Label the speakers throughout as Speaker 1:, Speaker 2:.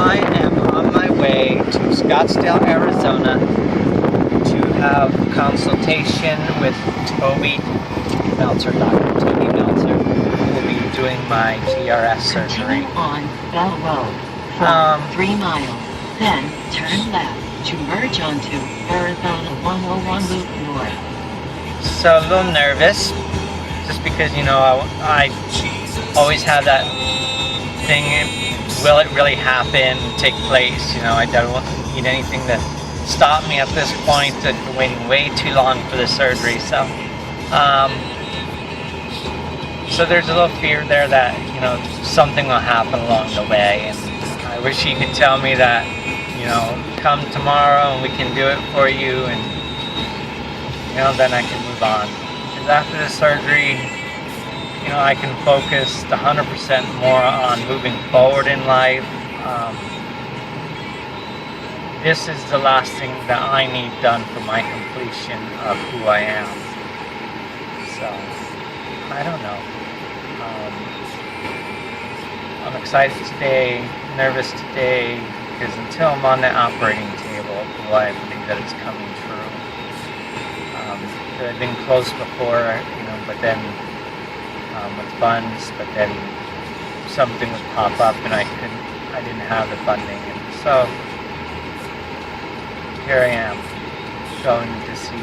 Speaker 1: I am on my way to Scottsdale, Arizona to have consultation with Toby Meltzer, Dr. Toby Meltzer, who will be doing my GRS surgery.
Speaker 2: Continue on Bell Road for 3 miles, then turn left to merge onto Arizona 101 Loop North.
Speaker 1: So a little nervous, just because, you know, I always have that thing, will it really happen, take place? You know, I don't need anything to stop me at this point. I've been waiting way too long for the surgery, so there's a little fear there that, you know, something will happen along the way, and I wish he could tell me that, you know, come tomorrow and we can do it for you, and, you know, then I can move on. Because after the surgery, you know, I can focus 100% more on moving forward in life. This is the last thing that I need done for my completion of who I am. So, I don't know. I'm excited today, nervous today, because until I'm on the operating table, I believe that it's coming true. I've been close before, you know, but then with funds, but then something would pop up and I didn't have the funding, and so here I am, going to see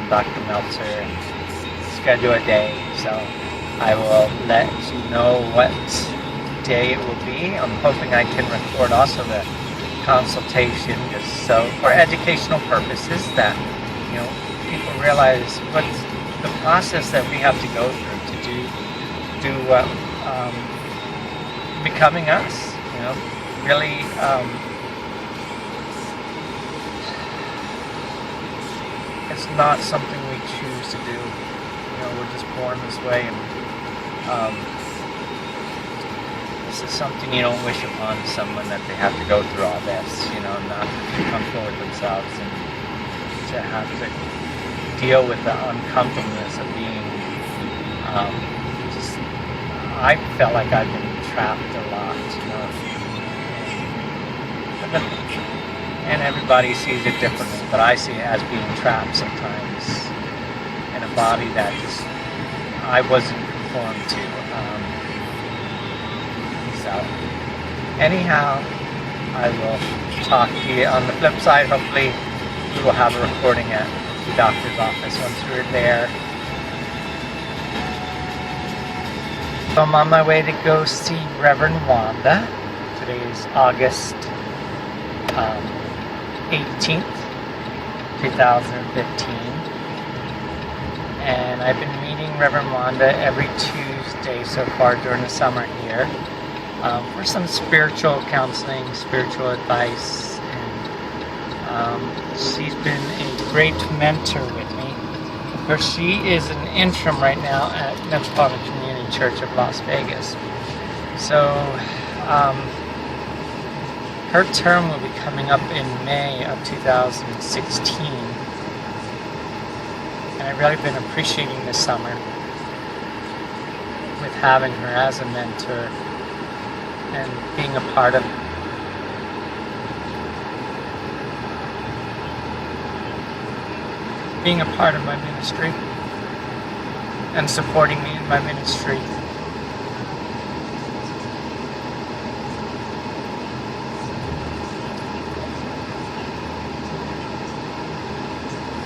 Speaker 1: Dr. Meltzer and schedule a day. So I will let you know what day it will be. I'm hoping I can record also the consultation, just so for educational purposes, that, you know, people realize what's the process that we have to go through to do what becoming us. You know, really. It's not something we choose to do. You know, we're just born this way, and this is something you don't wish upon someone, that they have to go through all this, you know, not be comfortable with themselves, and to have to deal with the uncomfortableness of being just, I felt like I've been trapped a lot, you know. And everybody sees it differently, but I see it as being trapped sometimes in a body that just I wasn't conformed to. So, anyhow, I will talk to you on the flip side. Hopefully, we will have a recording at the doctor's office once we're there. So I'm on my way to go see Reverend Wanda. Today is August 18th, 2015, and I've been meeting Reverend Wanda every Tuesday so far during the summer here for some spiritual counseling, spiritual advice, and she's been a great mentor with me. Of course, she is an interim right now at Metropolitan Community Church of Las Vegas, so her term will be coming up in May of 2016, and I've really been appreciating this summer with having her as a mentor and being a part of my ministry and supporting me in my ministry.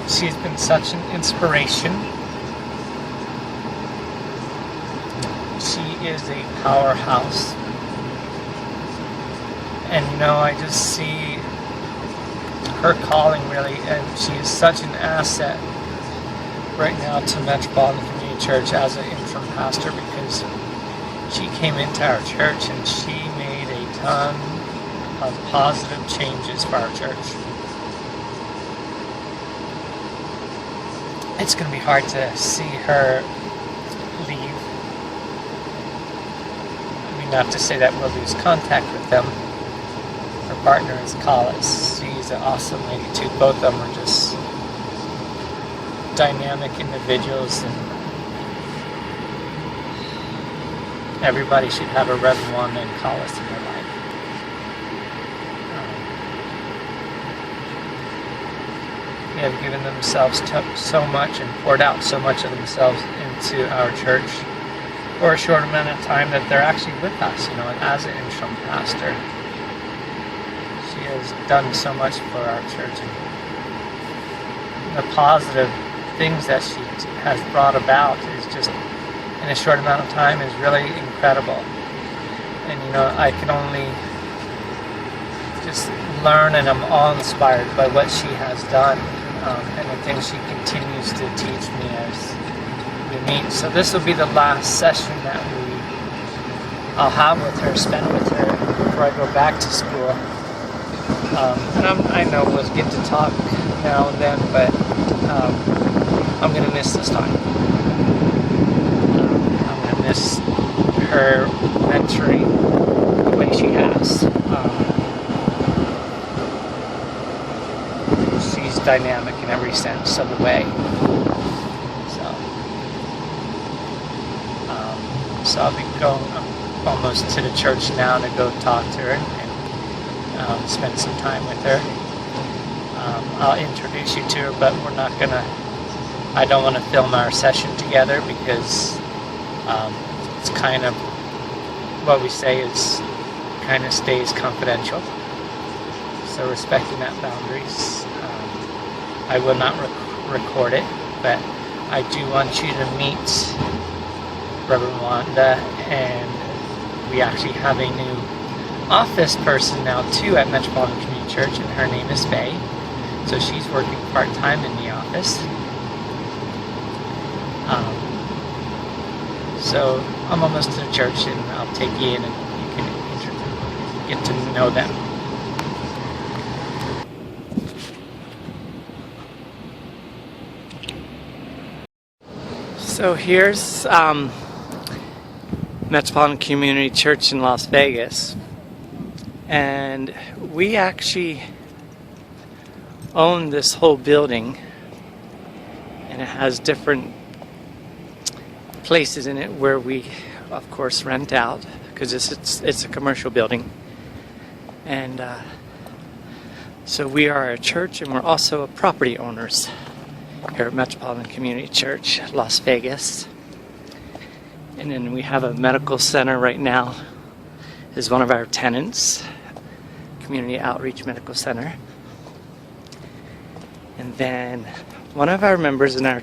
Speaker 1: She's been such an inspiration. She is a powerhouse. And, you know, I just see her calling really, and she is such an asset right now to Metropolitan Community Church as an interim pastor, because she came into our church and she made a ton of positive changes for our church. It's going to be hard to see her leave. I mean, not to say that we'll lose contact with them. Her partner is Collis. She's an awesome lady too. Both of them are just dynamic individuals, and everybody should have a Reverend Wanda and Collis in their life. have given themselves so much and poured out so much of themselves into our church for a short amount of time that they're actually with us, you know, and as an interim pastor. She has done so much for our church, and the positive things that she has brought about is just, in a short amount of time, is really incredible. And you know, I can only just learn, and I'm awe-inspired by what she has done, and the things she continues to teach me as we meet. So this will be the last session that I'll have with her, spend with her before I go back to school. And I know we'll get to talk now and then, but I'm going to miss this time. I'm going to miss her mentoring the way she has. She's dynamic in every sense of the way. So I'll be going almost to the church now to go talk to her and spend some time with her. I'll introduce you to her, but we're not gonna. I don't want to film our session together because it's kind of what we say is kind of stays confidential. So respecting that boundaries, I will not record it, but I do want you to meet Reverend Wanda, and we actually have a new office person now too at Metropolitan Community Church, and her name is Faye. So she's working part-time in the office. So I'm almost to the church, and I'll take you in and you can get to know them. So here's Metropolitan Community Church in Las Vegas, and we actually own this whole building, and it has different places in it where we of course rent out, because it's a commercial building. And so we are a church, and we're also property owners here at Metropolitan Community Church, Las Vegas. And then we have a medical center right now, is one of our tenants, Community Outreach Medical Center. And then one of our members in our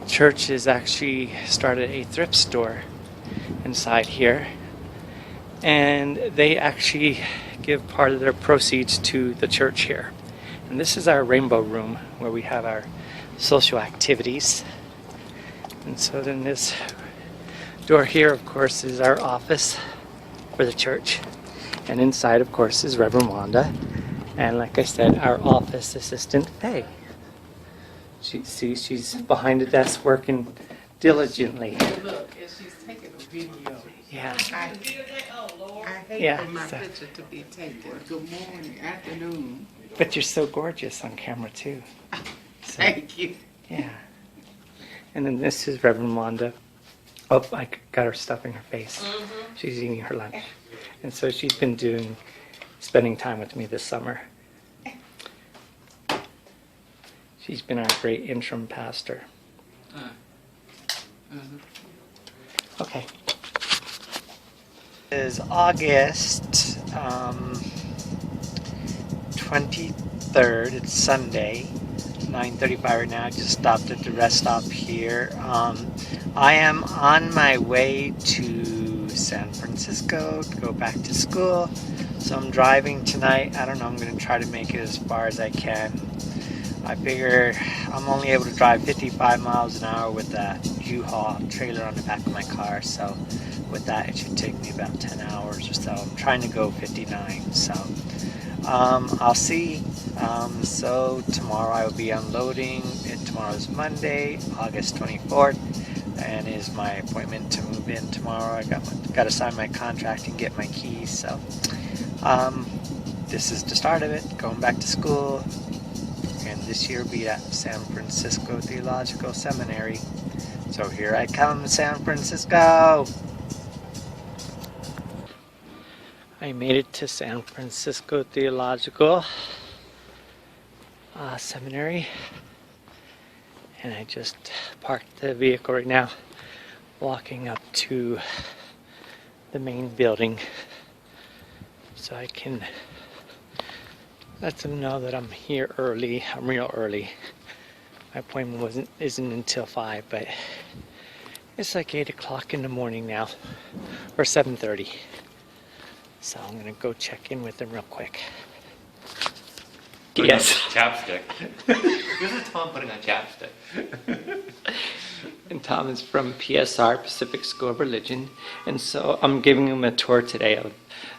Speaker 1: church has actually started a thrift store inside here, and they actually give part of their proceeds to the church here. And this is our rainbow room where we have our social activities. And so then this door here, of course, is our office for the church, and inside, of course, is Reverend Wanda, and like I said, our office assistant Faye. She's behind the desk working diligently.
Speaker 3: Look, and she's taking a video.
Speaker 1: Yeah.
Speaker 3: I hate for my picture to be taken. Good morning, afternoon.
Speaker 1: But you're so gorgeous on camera too. So,
Speaker 3: Thank you.
Speaker 1: yeah. And then this is Reverend Wanda. Oh, I got her stuff in her face.
Speaker 3: Mm-hmm.
Speaker 1: She's eating her lunch. And so she's been spending time with me this summer. She's been our great interim pastor. Okay. It is August 23rd. It's Sunday, 9:35 right now. I just stopped at the rest stop here. I am on my way to San Francisco to go back to school. So I'm driving tonight. I don't know, I'm going to try to make it as far as I can. I figure I'm only able to drive 55 miles an hour with that U-Haul trailer on the back of my car, so with that it should take me about 10 hours or so. I'm trying to go 59, so I'll see. So tomorrow I will be unloading. Tomorrow's Monday, August 24th, and is my appointment to move in tomorrow. I got to sign my contract and get my keys, so this is the start of it, going back to school. And this year will be at San Francisco Theological Seminary. So here I come, San Francisco! I made it to San Francisco Theological. Seminary, and I just parked the vehicle right now, walking up to the main building so I can let them know that I'm here early. I'm real early. My appointment isn't until 5, but it's like 8 o'clock in the morning now, or 7:30. So I'm gonna go check in with them real quick. Yes.
Speaker 4: Chapstick. This is Tom putting on chapstick.
Speaker 1: And Tom is from PSR, Pacific School of Religion. And so I'm giving him a tour today of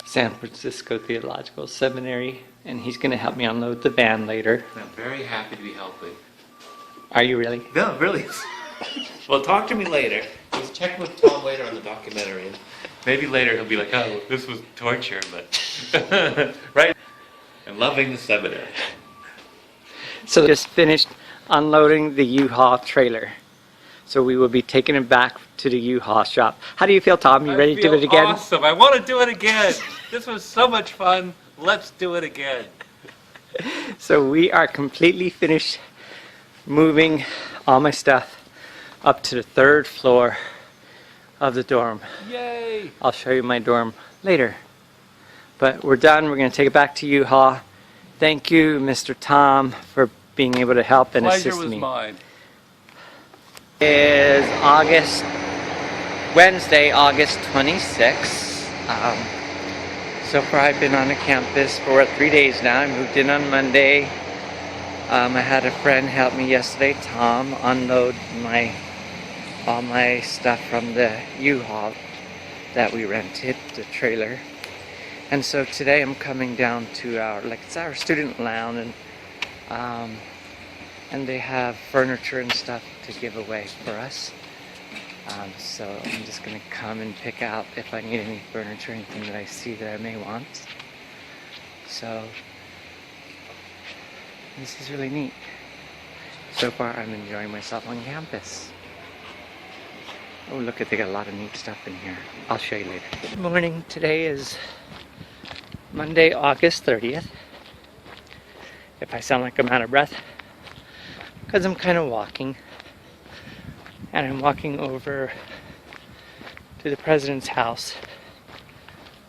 Speaker 1: San Francisco Theological Seminary. And he's going to help me unload the van later.
Speaker 4: I'm very happy to be helping.
Speaker 1: Are you really?
Speaker 4: No, really. Well, talk to me later. Let's check with Tom later on the documentary. And maybe later he'll be like, oh, this was torture, but... right? And loving the seminary.
Speaker 1: So just finished unloading the U-Haul trailer. So we will be taking it back to the U-Haul shop. How do you feel, Tom? You ready to do it again?
Speaker 4: Awesome. I want to do it again. This was so much fun. Let's do it again.
Speaker 1: So we are completely finished moving all my stuff up to the 3rd floor of the dorm.
Speaker 4: Yay!
Speaker 1: I'll show you my dorm later. But we're done. We're going to take it back to U-Haul. Thank you, Mr. Tom, for being able to help and assist me.
Speaker 4: Pleasure was mine.
Speaker 1: It is Wednesday, August 26th. So far I've been on the campus for 3 days now. I moved in on Monday. I had a friend help me yesterday, Tom, unload all my stuff from the U-Haul that we rented, the trailer. And so today I'm coming down to it's our student lounge, and they have furniture and stuff to give away for us. So I'm just gonna come and pick out if I need any furniture, anything that I see that I may want. So this is really neat. So far I'm enjoying myself on campus. Oh look, they got a lot of neat stuff in here. I'll show you later. Good morning. Today is Monday, August 30th. If I sound like I'm out of breath, because I'm kind of walking. And I'm walking over to the president's house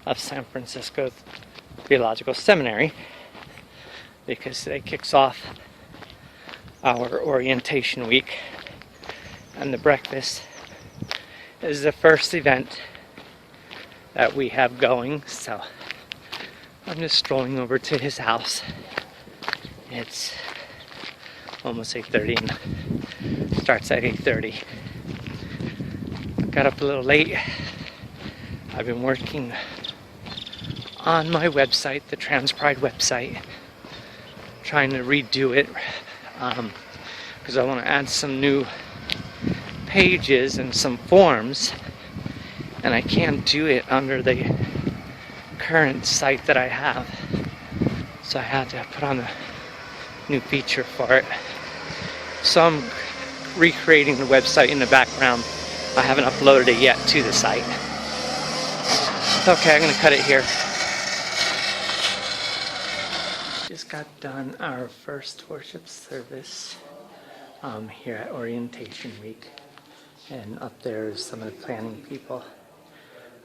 Speaker 1: of San Francisco Theological Seminary, because today kicks off our orientation week, and the breakfast is the first event that we have going. So I'm just strolling over to his house. It's almost 8:30 and starts at 8:30. Got up a little late. I've been working on my website, the TransPride website, trying to redo it because I want to add some new pages and some forms, and I can't do it under the current site that I have, so I had to put on a new feature for it. So I'm recreating the website in the background. I haven't uploaded it yet to the site. Okay, I'm gonna cut it here. Just got done our first worship service here at orientation week, and up there is some of the planning people.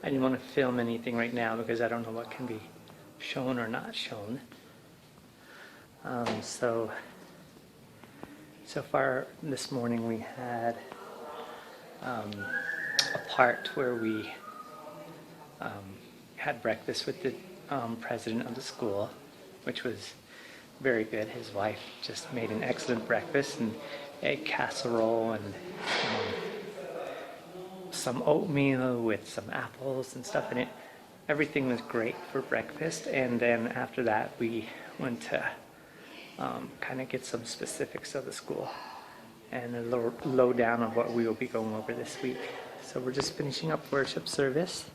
Speaker 1: I didn't want to film anything right now because I don't know what can be shown or not shown. So far this morning we had a part where we had breakfast with the president of the school, which was very good. His wife just made an excellent breakfast, and egg casserole and some oatmeal with some apples and stuff in it. Everything was great for breakfast, and then after that we went to kind of get some specifics of the school and a little lowdown on what we will be going over this week. So we're just finishing up worship service,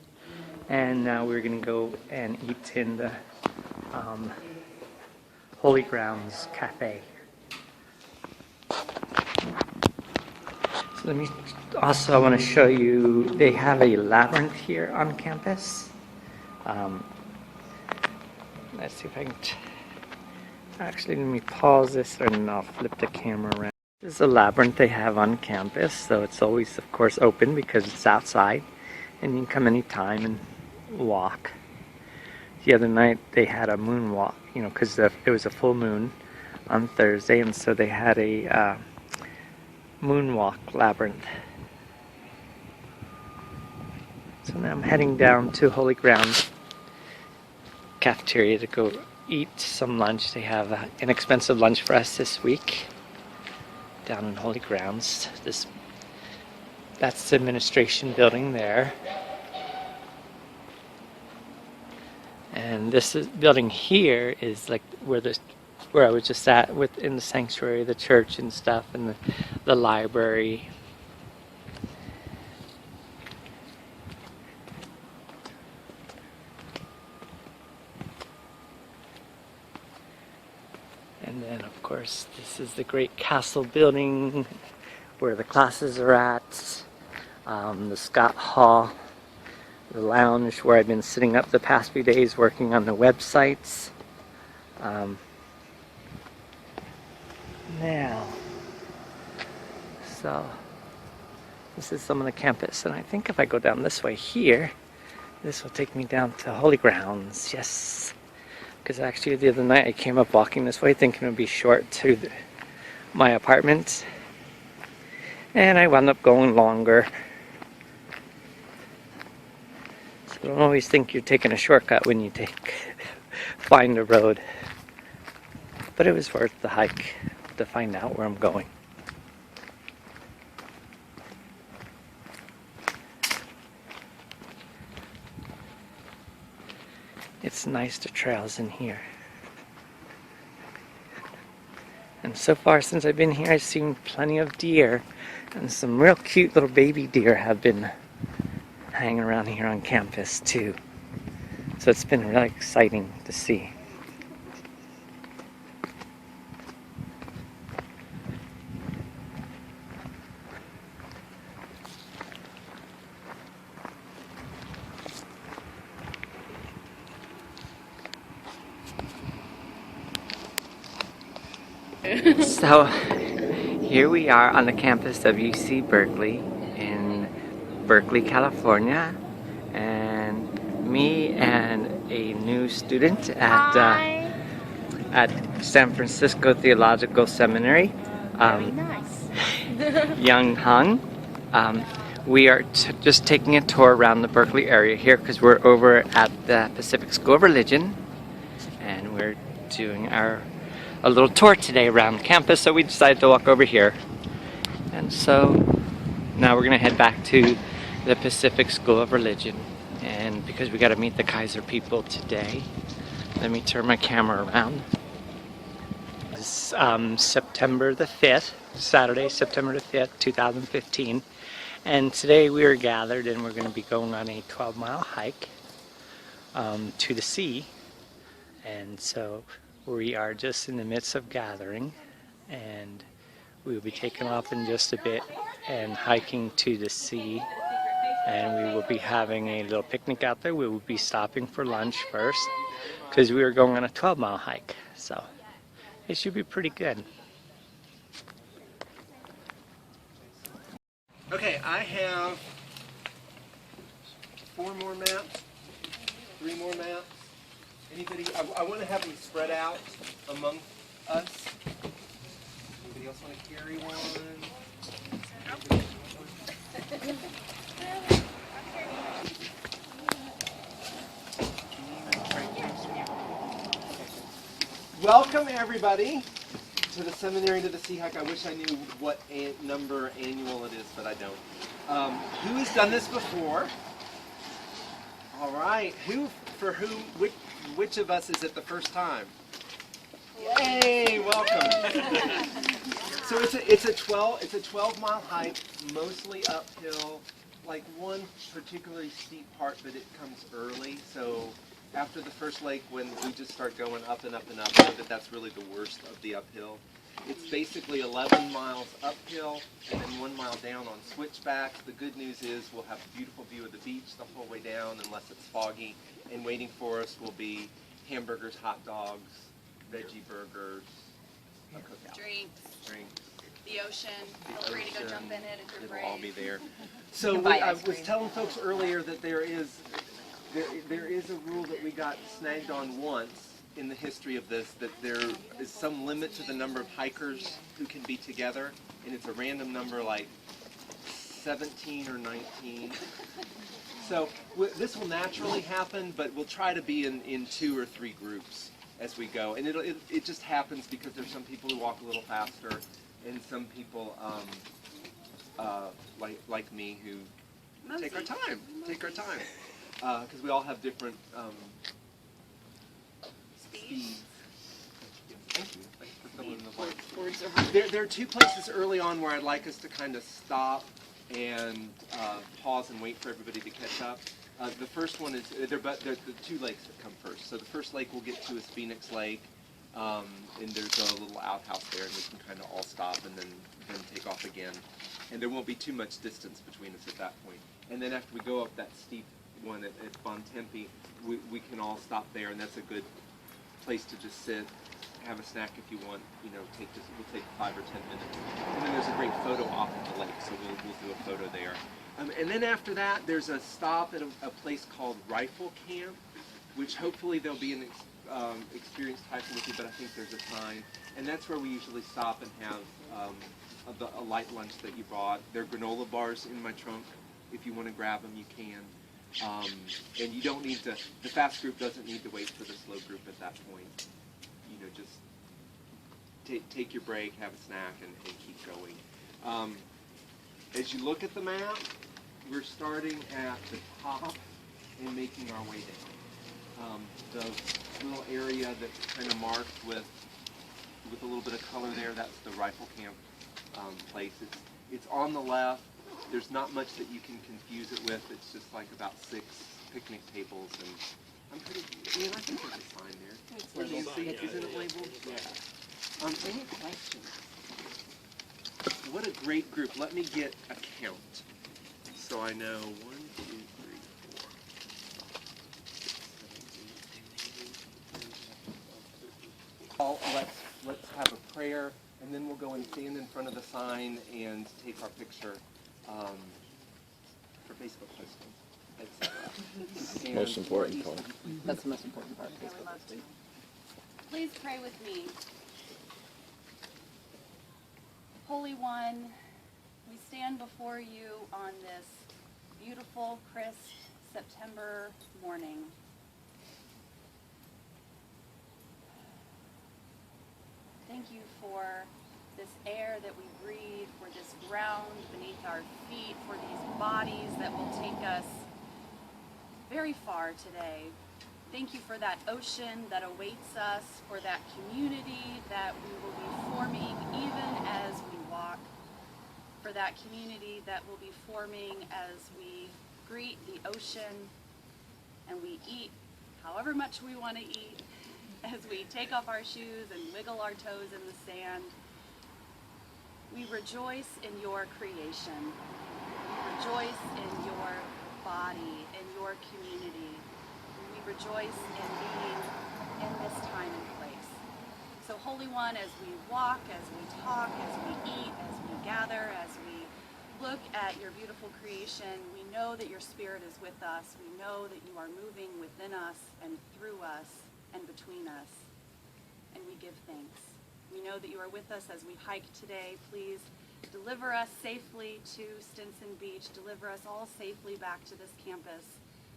Speaker 1: and now we're going to go and eat in the Holy Grounds Cafe. So I want to show you, they have a labyrinth here on campus. Let's see if I can Actually, let me pause this and I'll flip the camera around. This is a labyrinth they have on campus, so it's always, of course, open because it's outside, and you can come anytime and walk. The other night they had a moon walk, you know, because it was a full moon on Thursday, and so they had a moonwalk labyrinth. So now I'm heading down to Holy Ground cafeteria to go eat some lunch. They have an inexpensive lunch for us this week down in Holy Grounds. That's the administration building there. And this building here is like where I was just at in the sanctuary, the church and stuff, and the library. And then, of course, this is the great castle building where the classes are at. The Scott Hall, the lounge where I've been sitting up the past few days working on the websites. Now, so this is some of the campus, and I think if I go down this way here, this will take me down to Holy Grounds. Yes, because actually the other night I came up walking this way thinking it would be short to my apartment, and I wound up going longer. So don't always think you're taking a shortcut when you find a road, but it was worth the hike to find out where I'm going. It's nice to trails in here. And so far since I've been here, I've seen plenty of deer, and some real cute little baby deer have been hanging around here on campus too. So it's been really exciting to see. So here we are on the campus of UC Berkeley in Berkeley, California, and me and a new student at San Francisco Theological Seminary,
Speaker 5: Very nice.
Speaker 1: Young Hung. We are just taking a tour around the Berkeley area here because we're over at the Pacific School of Religion, and we're doing a little tour today around campus, so we decided to walk over here. And so now we're gonna head back to the Pacific School of Religion, and because we got to meet the Kaiser people today, let me turn my camera around. It's September the 5th, Saturday, September the 5th, 2015, and today we are gathered and we're going to be going on a 12-mile hike to the sea. And so we are just in the midst of gathering, and we will be taking off in just a bit and hiking to the sea, and we will be having a little picnic out there. We will be stopping for lunch first because we are going on a 12-mile hike, so it should be pretty good.
Speaker 6: Okay, I have 4 more maps, 3 more maps. Anybody, I want to have them spread out among us. Anybody else want to carry one? Welcome everybody to the Seminary to the Sea Hike. I wish I knew what number annual it is, but I don't. Who has done this before? All right. Which of us is it the first time? Yay! Welcome. So it's a 12-mile hike, mostly uphill. Like one particularly steep part, but it comes early. So after the first lake, when we just start going up and up and up, I know that's really the worst of the uphill. It's basically 11 miles uphill and then 1 mile down on switchbacks. The good news is we'll have a beautiful view of the beach the whole way down unless it's foggy. And waiting for us will be hamburgers, hot dogs, veggie burgers, a cookout.
Speaker 5: Drinks,
Speaker 6: Drinks.
Speaker 5: the ocean. Feel free to go jump in it if you're
Speaker 6: It'll
Speaker 5: brave.
Speaker 6: all be there. So
Speaker 2: buy
Speaker 6: I
Speaker 2: ice
Speaker 6: was
Speaker 2: cream.
Speaker 6: telling folks earlier that there is a rule that we got snagged on once in the history of this, that there is some limit to the number of hikers who can be together, and it's a random number like 17 or 19. So this will naturally happen, but we'll try to be in 2 or 3 groups as we go. And it just happens because there's some people who walk a little faster, and some people like me who take our time, because we all have different speeds. Thank you. Thanks for filling in the blanks. There are 2 places early on where I'd like us to kind of stop and pause and wait for everybody to catch up. The first one is, they're the 2 lakes that come first. So the first lake we'll get to is Phoenix Lake, and there's a little outhouse there, and we can kind of all stop and then take off again. And there won't be too much distance between us at that point. And then after we go up that steep one at Bontempi, we can all stop there, and that's a good place to just sit, have a snack if you want. We'll take 5 or 10 minutes. And then there's a great photo off of the lake, so we'll do a photo there. And then after that, there's a stop at a place called Rifle Camp, which hopefully there'll be an experienced hiker with you, but I think there's a time. And that's where we usually stop and have a light lunch that you brought. There are granola bars in my trunk. If you want to grab them, you can. And you don't need to, the fast group doesn't need to wait for the slow group at that point. Just take your break, have a snack, and keep going. As you look at the map, we're starting at the top and making our way down. The little area that's kind of marked with a little bit of color there, that's the Rifle Camp place. It's on the left. There's not much that you can confuse it with. It's just like about 6 picnic tables, and I think there's a sign there. Do you see it? Isn't it labeled? Yeah. Any questions? What a great group. Let me get a count so I know. 1, 2, 3, 4. Let's have a prayer, and then we'll go and stand in front of the sign and take our picture for Facebook posting, etc.
Speaker 7: Most important part.
Speaker 2: That's the most important part.
Speaker 5: Yeah, we love to. Please pray with me. Holy One, we stand before you on this beautiful, crisp September morning. Thank you for this air that we breathe, for this ground beneath our feet, for these bodies that will take us very far today. Thank you for that ocean that awaits us, for that community that we will be forming even as we walk, for that community that will be forming as we greet the ocean and we eat however much we want to eat, as we take off our shoes and wiggle our toes in the sand. We rejoice in your creation. We rejoice in your body, in your community. We rejoice in being in this time and place. So Holy One, as we walk, as we talk, as we eat, as we gather, as we look at your beautiful creation, we know that your Spirit is with us. We know that you are moving within us and through us and between us, and we give thanks. We know that you are with us as we hike today. Please deliver us safely to Stinson Beach. Deliver us all safely back to this campus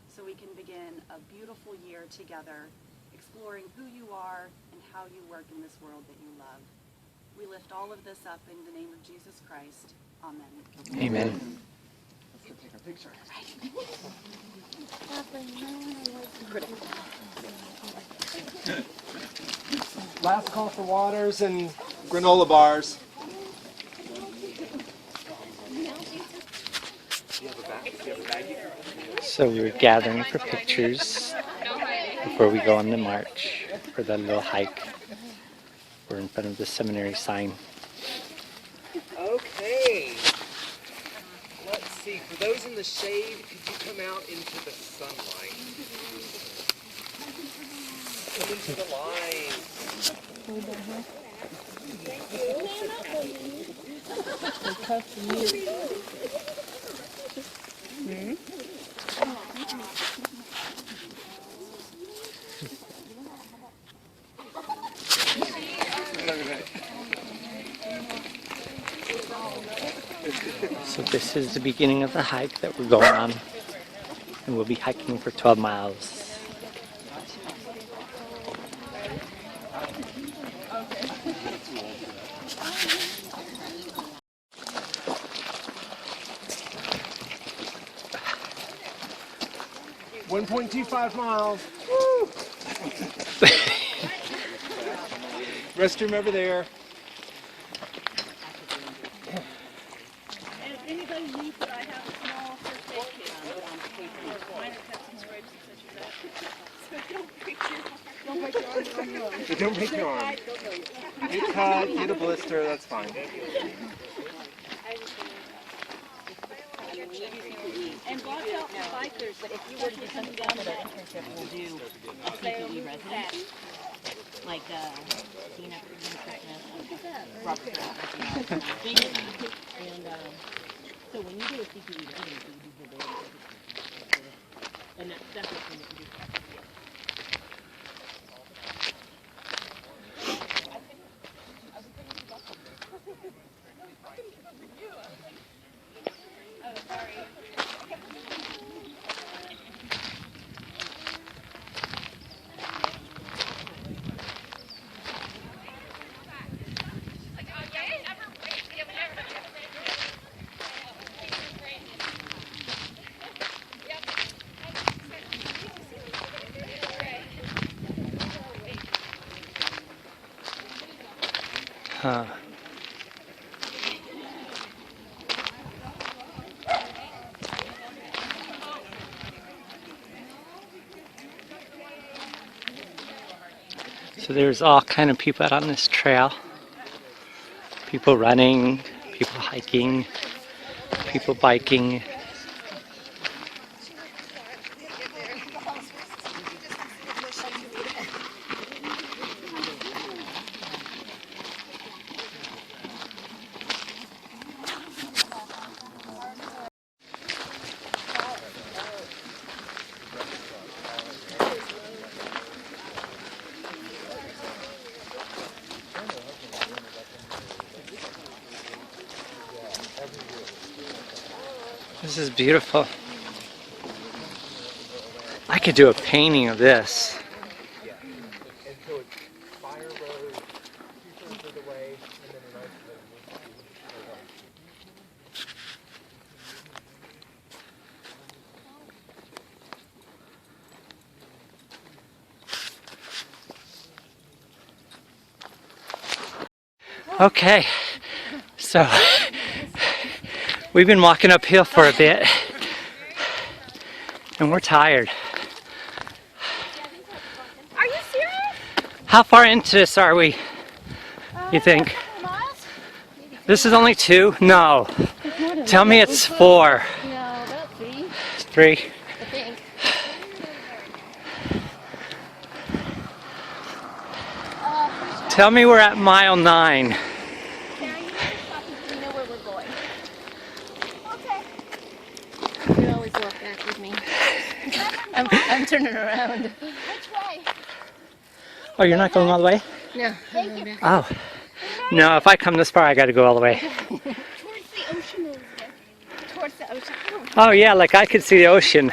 Speaker 5: so we can begin a beautiful year together, exploring who you are and how you work in this world that you love. We lift all of this up in the name of Jesus Christ. Amen.
Speaker 1: Amen.
Speaker 6: Let's go take our picture. Last call for waters and granola bars.
Speaker 1: So we're gathering for pictures before we go on the march for the little hike. We're in front of the seminary sign.
Speaker 6: Okay. Let's see. For those in the shade, could you come out into the sunlight? Coming to the line.
Speaker 1: So this is the beginning of the hike that we're going on, and we'll be hiking for 12 miles.
Speaker 6: 1.25 miles. Woo! Restroom over there.
Speaker 5: And if anybody needs it, I have a small first aid kit on minor cuts and scrapes and such as that. So don't break your arm.
Speaker 6: But don't break your arm. Get cut, get a blister, that's fine.
Speaker 5: And watch out for bikers. But if you were to be coming down to that internship, we'll do a CPE resident. Like, Dina Christmas, Robert Christmas, and so when you do a CPE resident, you do the day. And that's what you do.
Speaker 1: Huh. So there's all kind of people out on this trail. People running, people hiking, people biking. This is beautiful. I could do a painting of this.
Speaker 6: And so it's Fire Road, 2/3 of the way, and then an isolated.
Speaker 1: Okay, so we've been walking uphill for a bit, and we're tired.
Speaker 5: Are you serious?
Speaker 1: How far into this are we, you think?
Speaker 5: Miles?
Speaker 1: This is only 2? No. Tell me it's 4.
Speaker 5: No, about 3,
Speaker 1: 3.
Speaker 5: I think.
Speaker 1: Tell me we're at mile 9.
Speaker 5: Sarah, you need to stop until you know where we're going. Okay. You always walk back with me. I'm turning around. Which way?
Speaker 1: Oh, you're not going all the way?
Speaker 5: No. Thank you.
Speaker 1: Oh. No, if I come this far, I gotta go all the way.
Speaker 5: Towards the ocean over there. Towards the ocean.
Speaker 1: Oh yeah, like I could see the ocean.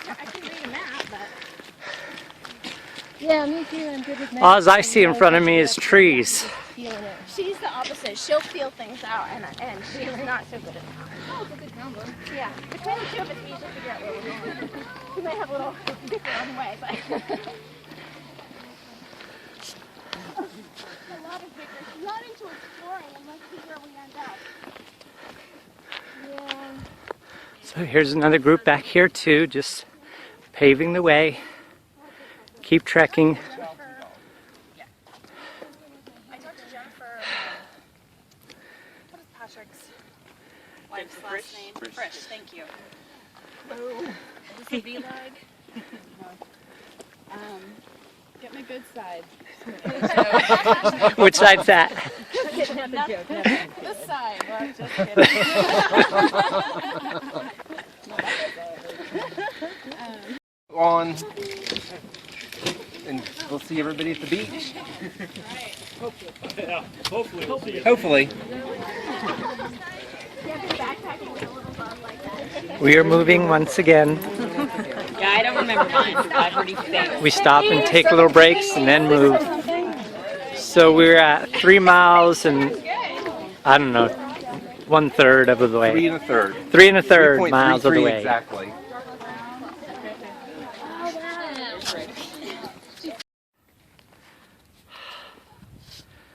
Speaker 5: I can read a map, but... Yeah, me too. I'm good with maps.
Speaker 1: All I see in front of me is trees.
Speaker 5: She's the opposite. She'll feel things out, and she's not so good at that. Oh, it's a good combo. Yeah. Between the two of us, we usually figure out where we're going. We might have a little different on the way, but... a lot of bigger. She's not into exploring unless see where we end up. Yeah.
Speaker 1: So here's another group back here too, just paving the way. Keep trekking.
Speaker 5: I talked to Jennifer. What is Patrick's wife's last name? Frisch. Thank you. Oh, is this a V-lag? the good side.
Speaker 1: Which side's that?
Speaker 5: This side. Well, I'm just kidding.
Speaker 6: On, and we'll see everybody at the beach. Hopefully.
Speaker 1: We are moving once again.
Speaker 7: Yeah, I don't remember mine. I've already failed.
Speaker 1: We stop and take little breaks and then move. So we're at 3 miles and, I don't know, 1/3 of the way.
Speaker 6: 3 1/3.
Speaker 1: 3 1/3 miles of the
Speaker 6: 3.33
Speaker 1: way.
Speaker 6: exactly.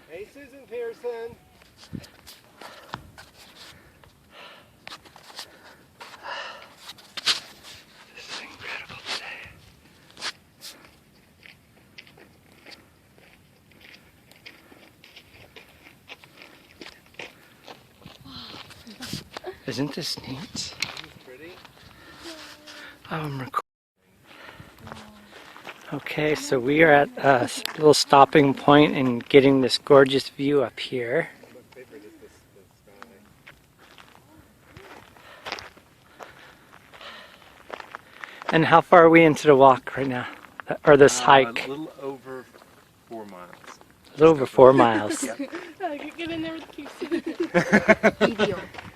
Speaker 6: Hey, Susan Pearson.
Speaker 1: This is incredible today. Isn't this neat?
Speaker 6: Pretty.
Speaker 1: I'm recording. Okay, so we are at a little stopping point and getting this gorgeous view up here.
Speaker 6: My favorite is the sky.
Speaker 1: And how far are we into the walk right now? Or this hike?
Speaker 6: A little over 4 miles.
Speaker 1: A little over 4 miles.
Speaker 5: I could get in there with you.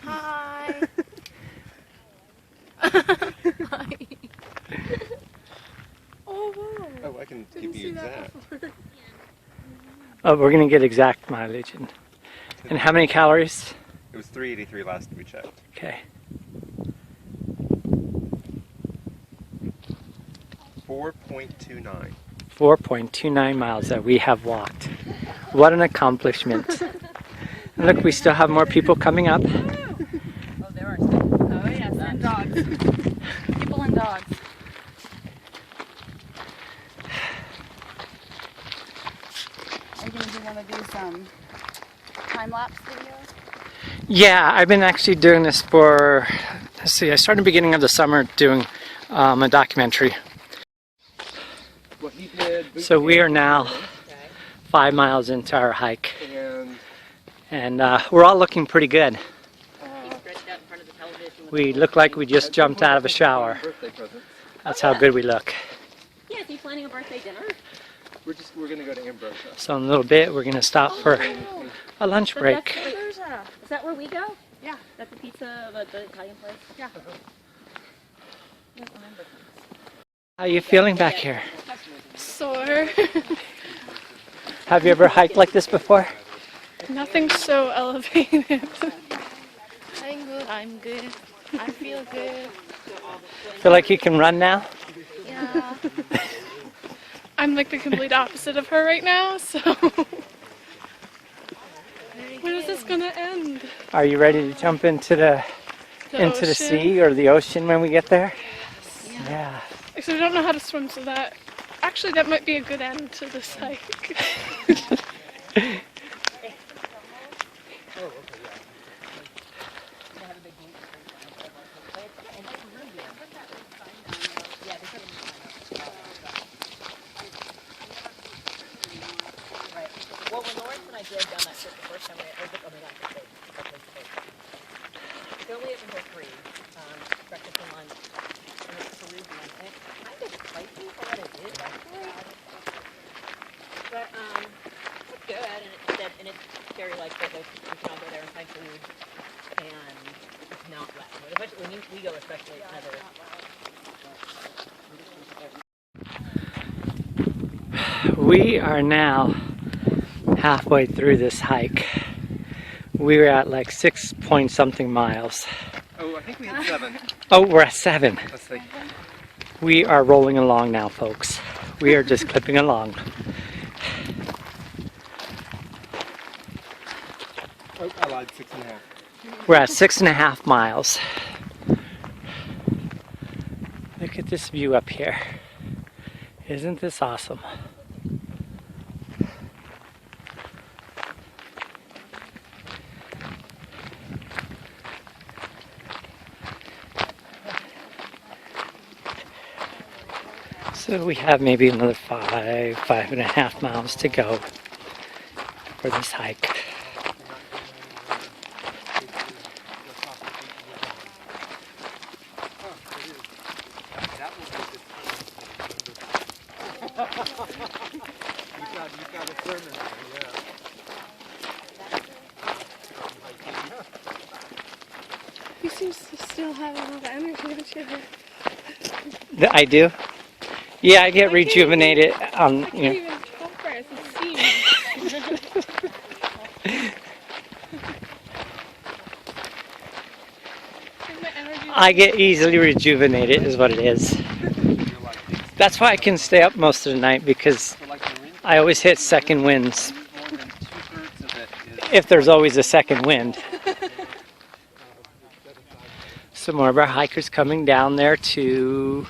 Speaker 5: Hi. Hi. Oh, wow.
Speaker 6: Oh, I can give you exact.
Speaker 1: Oh, we're going to get exact mileage. And how many calories?
Speaker 6: It was 383 last we checked.
Speaker 1: Okay.
Speaker 6: 4.29.
Speaker 1: 4.29 miles that we have walked. What an accomplishment. And look, we still have more people coming up.
Speaker 5: Oh, there are some. Oh, yes, and dogs. People and dogs. Are you going to want to do some time-lapse videos?
Speaker 1: Yeah, I've been actually doing this for, let's see, I started in the beginning of the summer doing a documentary.
Speaker 6: What he did.
Speaker 1: So we are now 5 miles into our hike.
Speaker 6: And
Speaker 1: And we're all looking pretty good.
Speaker 7: Stretched out in front of the television with
Speaker 1: We look like we just jumped out of a shower.
Speaker 6: birthday present.
Speaker 1: That's how good we look.
Speaker 7: Yeah, is he planning a birthday dinner?
Speaker 6: We're gonna go to Ambrosia.
Speaker 1: So in a little bit, we're going to stop for a lunch break.
Speaker 7: Is that where we go?
Speaker 5: Yeah.
Speaker 7: Is that the pizza, the Italian place?
Speaker 5: Yeah.
Speaker 1: How are you feeling back here?
Speaker 8: Sore.
Speaker 1: Have you ever hiked like this before?
Speaker 8: Nothing so elevated. I'm good. I feel good.
Speaker 1: Feel like you can run now?
Speaker 8: Yeah. I'm like the complete opposite of her right now, so. When is this gonna end?
Speaker 1: Are you ready to jump into the
Speaker 8: ocean?
Speaker 1: sea or the ocean when we get there? Yeah.
Speaker 8: Except I don't know how to swim, so that. Actually, that might be a good end to this hike.
Speaker 7: Well, when Lawrence and I drove down that trip the first time, we only open until 3, breakfast and lunch, and it's Peruvian, and it's kind of spicy for what it is, actually. But, it's good, and it's very like that you can all go there and find food, and it's not wet. Especially when we go, especially, it's never.
Speaker 1: We are now halfway through this hike. We're at like 6 point something miles.
Speaker 6: Oh, I think we had 7.
Speaker 1: Oh, we're at 7.
Speaker 6: Let's see.
Speaker 1: We are rolling along now, folks. We are just clipping along.
Speaker 6: Oh, I lied. 6.5.
Speaker 1: We're at 6.5 miles. Look at this view up here. Isn't this awesome?
Speaker 9: So we have maybe another 5.5 miles to go for this hike.
Speaker 6: You've got a sermon there,
Speaker 8: He seems to still have a lot of energy, don't you?
Speaker 9: I do? Yeah, I get rejuvenated on,
Speaker 8: I can't
Speaker 9: you know.
Speaker 8: even talk right as it seems.
Speaker 9: I get easily rejuvenated is what it is. That's why I can stay up most of the night, because I always hit second winds. If there's always a second wind. Some more of our hikers coming down there too,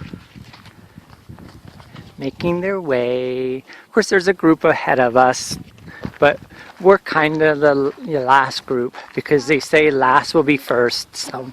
Speaker 9: making their way. Of course, there's a group ahead of us, but we're kind of the last group because they say last will be first. So.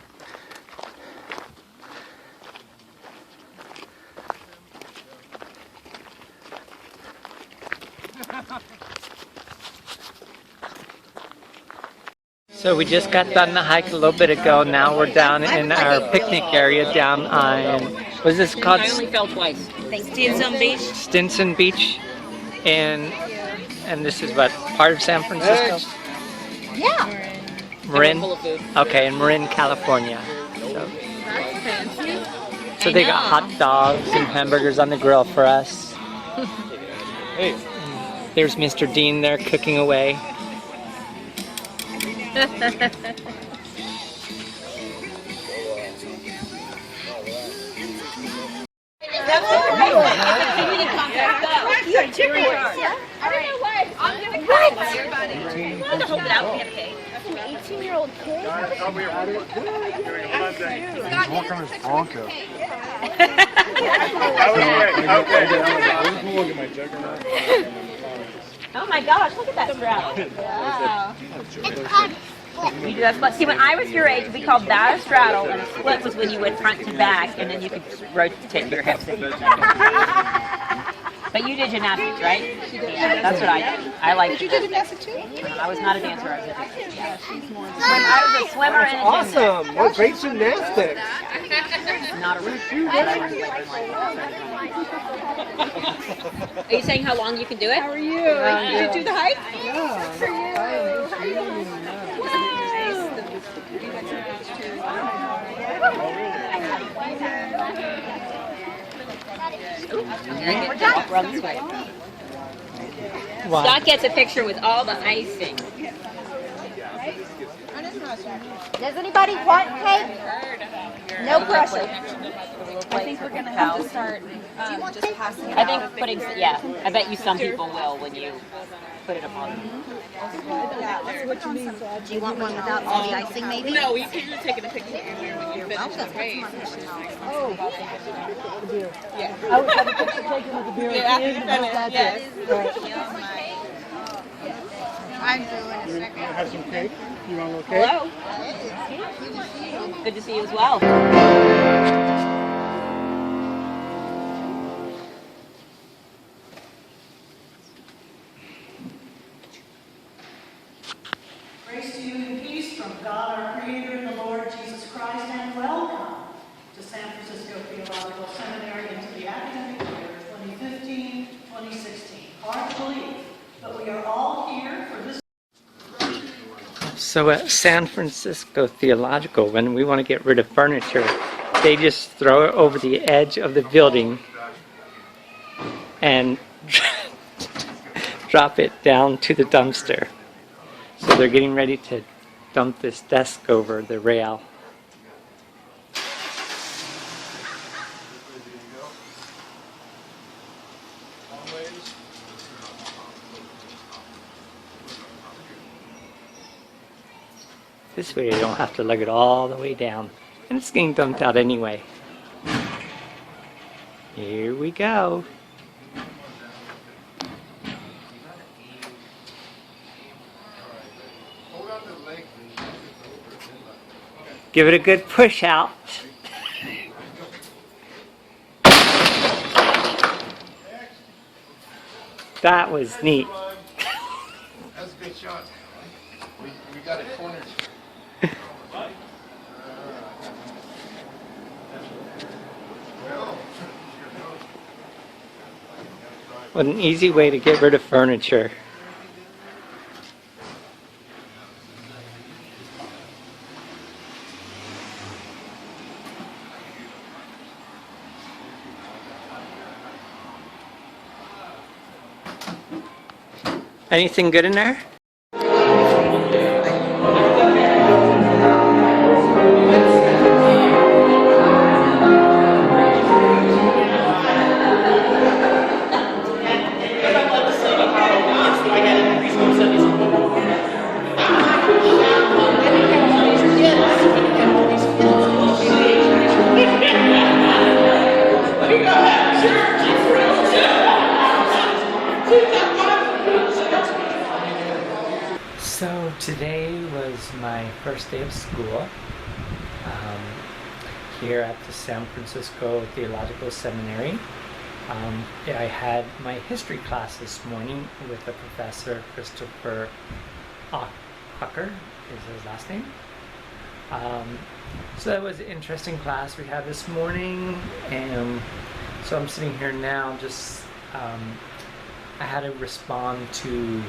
Speaker 9: So we just got done the hike a little bit ago. Now we're down in our picnic area down on, what is this called?
Speaker 7: I only fell twice. Stinson Beach.
Speaker 9: Stinson Beach. And this is what, part of San Francisco?
Speaker 7: Yeah.
Speaker 9: Marin?
Speaker 7: Full of food.
Speaker 9: Okay, in Marin, California. So they got hot dogs and hamburgers on the grill for us. There's Mr. Dean there cooking away.
Speaker 7: Oh my gosh, look at that straddle. Wow. You do that split. See, when I was your age, we called that a straddle, and a split was when you went front to back, and then you could rotate your hips. But you did gymnastics, right? Yeah, that's what I did. I like. Did you do gymnastics too? I was not a dancer. I was a gymnast. Yeah, she's more. I was a swimmer and a gymnast.
Speaker 6: Awesome! What great gymnastics!
Speaker 7: Not a root. Are you saying how long you can do it? How are you? Did you do the hike?
Speaker 6: Yeah.
Speaker 7: For you.
Speaker 9: Wow.
Speaker 7: Scott gets a picture with all the icing.
Speaker 10: Does anybody want cake? No pressure.
Speaker 7: I think we're gonna have to start just passing it out. I think putting, yeah, I bet you some people will when you put it upon them.
Speaker 10: Do you want one without all the icing, maybe?
Speaker 8: No, we can just take a picture when you finish the race.
Speaker 10: Oh.
Speaker 8: Yeah.
Speaker 10: I would have a picture taken with the beer
Speaker 8: Yeah, after you finish, yes.
Speaker 10: I'm doing a second.
Speaker 6: Have some cake? You want a little cake?
Speaker 7: Hello. Good to see you as well.
Speaker 11: Grace to you and peace from God our Creator and the Lord Jesus Christ, and welcome to San Francisco Theological Seminary into the academic year 2015-2016. Hard to believe, but we are all here for this.
Speaker 9: So at San Francisco Theological, when we want to get rid of furniture, they just throw it over the edge of the building and drop it down to the dumpster. So they're getting ready to dump this desk over the rail. This way you don't have to lug it all the way down. And it's getting dumped out anyway. Here we go. Give it a good push out. That was neat.
Speaker 3: That's a good shot. We got it cornered.
Speaker 9: What an easy way to get rid of furniture. Anything good in there? So today was my first day of school here at the San Francisco Theological Seminary. I had my history class this morning with the professor, Christopher Hucker is his last name. So that was an interesting class we had this morning, and so I'm sitting here now just I had to respond to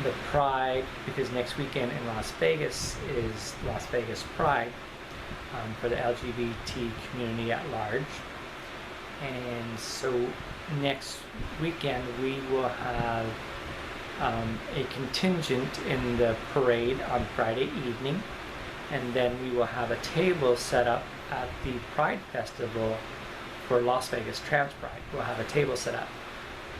Speaker 9: the Pride, because next weekend in Las Vegas is Las Vegas Pride for the LGBT community at large. And so next weekend we will have a contingent in the parade on Friday evening, and then we will have a table set up at the Pride Festival for Las Vegas Trans Pride. We'll have a table set up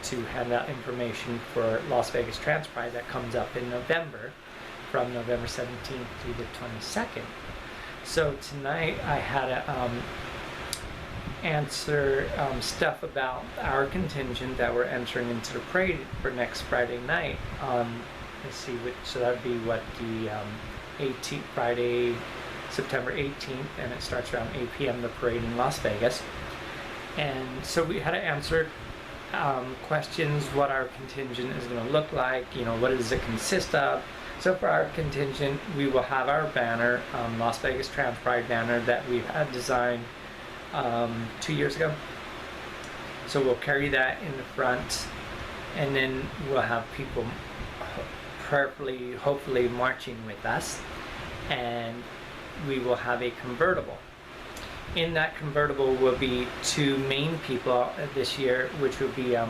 Speaker 9: to hand out information for Las Vegas Trans Pride that comes up in November, from November 17th through the 22nd. So tonight I had to answer stuff about our contingent that we're entering into the parade for next Friday night. Let's see, so that would be what, the 18th, Friday, September 18th, and it starts around 8 p.m. the parade in Las Vegas. And so we had to answer questions, what our contingent is going to look like, what does it consist of. So for our contingent, we will have our banner, Las Vegas Trans Pride banner that we had designed 2 years ago. So we'll carry that in the front, and then we'll have people prayerfully, hopefully marching with us, and we will have a convertible. In that convertible will be two main people this year, which will be a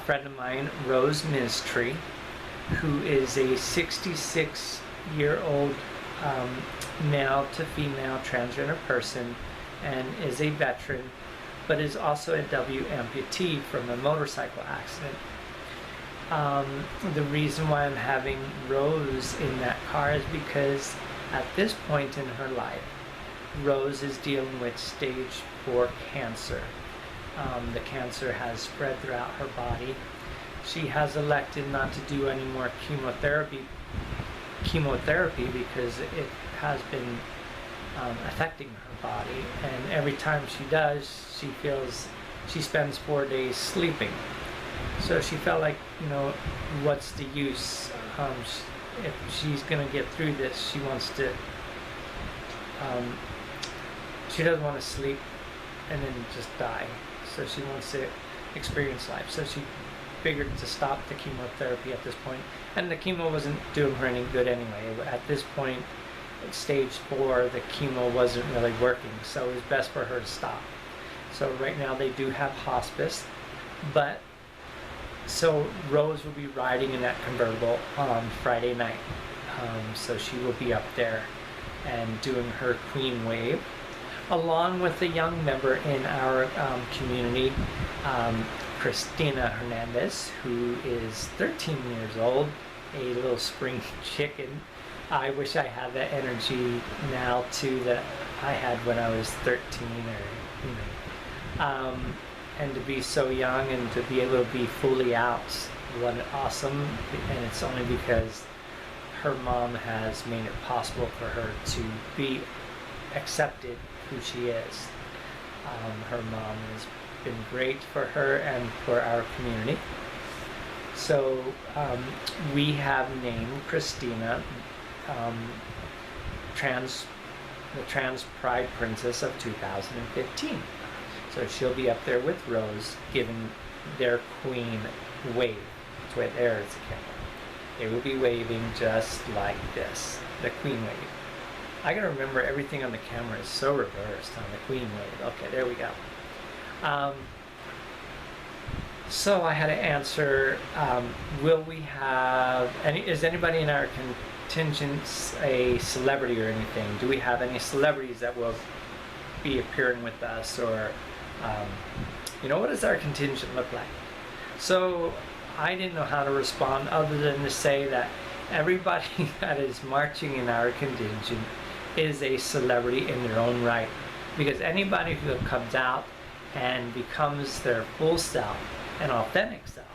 Speaker 9: friend of mine, Rose Ministry, who is a 66-year-old male to female transgender person and is a veteran, but is also a W amputee from a motorcycle accident. The reason why I'm having Rose in that car is because at this point in her life, Rose is dealing with stage 4 cancer. The cancer has spread throughout her body. She has elected not to do any more chemotherapy because it has been affecting her body, and every time she does, she spends 4 days sleeping. So she felt like, what's the use? If she's gonna get through this, she wants to she doesn't want to sleep and then just die. So she wants to experience life. So she figured to stop the chemotherapy at this point. And the chemo wasn't doing her any good anyway. At this point, at stage 4, the chemo wasn't really working. So it was best for her to stop. So right now they do have hospice. So Rose will be riding in that convertible on Friday night. So she will be up there and doing her Queen Wave, along with a young member in our community, Christina Hernandez, who is 13 years old, a little spring chicken. I wish I had that energy now too that I had when I was 13, and to be so young and to be able to be fully out, what awesome. And it's only because her mom has made it possible for her to be accepted who she is. Her mom is been great for her and for our community. So we have named Christina the Trans Pride Princess of 2015. So she'll be up there with Rose, giving their queen wave. That's why there is the camera. They will be waving just like this, the queen wave. I gotta remember everything on the camera is so reversed on the queen wave. Okay, there we go. So I had to answer, will we have is anybody in our contingent a celebrity or anything? Do we have any celebrities that will be appearing with us, or what does our contingent look like? So I didn't know how to respond other than to say that everybody that is marching in our contingent is a celebrity in their own right, because anybody who comes out and becomes their full self, an authentic self,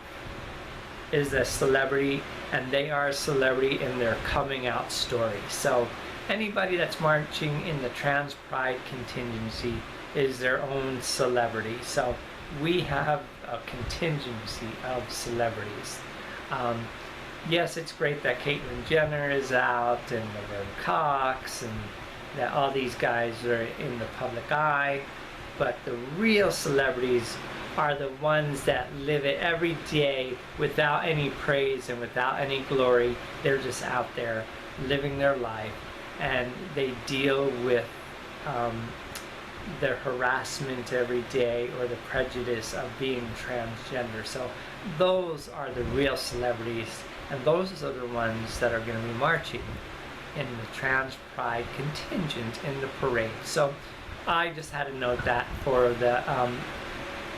Speaker 9: is a celebrity, and they are a celebrity in their coming out story. So anybody that's marching in the Trans Pride contingency is their own celebrity. So we have a contingency of celebrities. Yes, it's great that Caitlyn Jenner is out, and Laverne Cox, and that all these guys are in the public eye, but the real celebrities are the ones that live it every day without any praise and without any glory. They're just out there living their life, and they deal with the harassment every day or the prejudice of being transgender. So those are the real celebrities, and those are the ones that are going to be marching in the Trans Pride contingent in the parade. So I just had to note that for the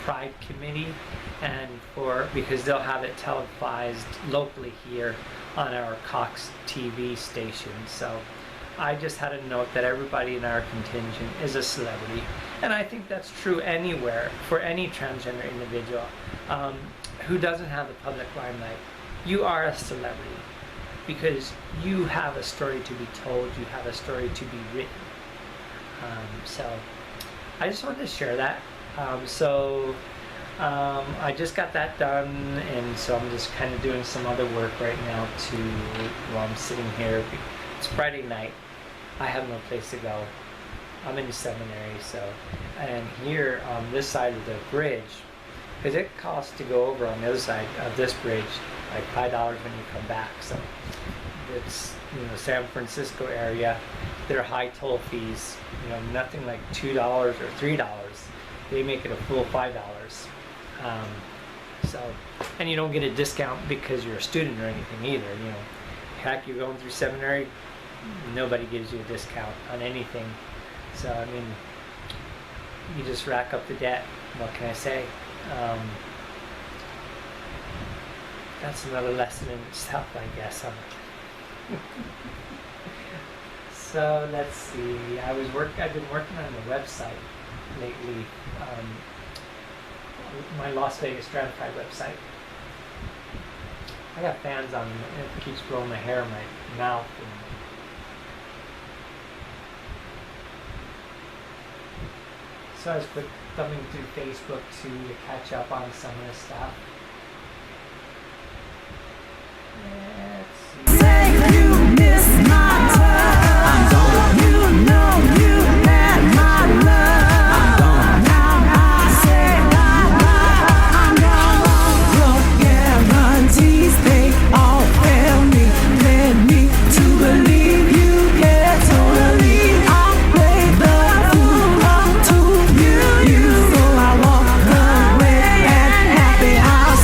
Speaker 9: Pride Committee, and because they'll have it televised locally here on our Cox TV station. So I just had to note that everybody in our contingent is a celebrity, and I think that's true anywhere for any transgender individual who doesn't have the public limelight. You are a celebrity because you have a story to be told, you have a story to be written. So I just wanted to share that. I just got that done, and so I'm just kind of doing some other work right now while I'm sitting here. It's Friday night. I have no place to go. I'm in the seminary, and here on this side of the bridge, because it costs to go over on the other side of this bridge like $5 when you come back. So it's San Francisco area, their high toll fees, nothing like $2 or $3. They make it a full $5. And you don't get a discount because you're a student or anything either. Heck, you're going through seminary, nobody gives you a discount on anything. So I mean, you just rack up the debt. What can I say? That's another lesson in itself, I guess. So let's see. I've been working on the website lately. My Las Vegas Stratified website. I got fans on, it keeps blowing my hair in my mouth. So I was thumbing through Facebook to catch up on some of this stuff. Let's see.
Speaker 12: Say you miss my touch. You know you had my love. Now I say I'm gone. Your guarantees, they all fail me. Led me to believe you care totally. I played the fool up to you. So I walk away and happy I'll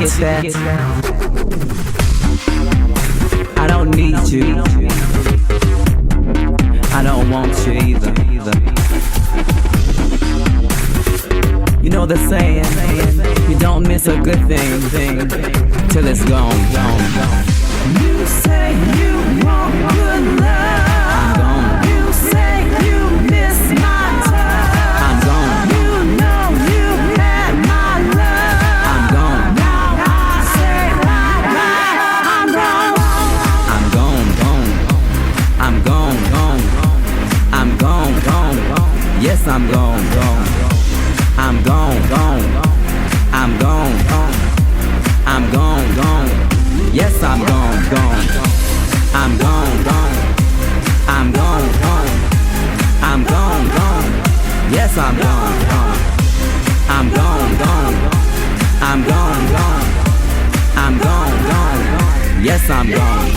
Speaker 12: I don't need you. I don't want you either. You know the saying, you don't miss a good thing till it's gone. You say you want good love. I'm gone. You say you miss my touch. I'm gone. You know you had my love. I'm gone. Now I say I'm gone. I'm gone. Yes, I'm gone. I'm gone. I'm gone. I'm gone. Yes, I'm gone. I'm gone. I'm gone. I'm gone. Yes, I'm gone. I'm gone. I'm gone. I'm gone. Yes, I'm gone.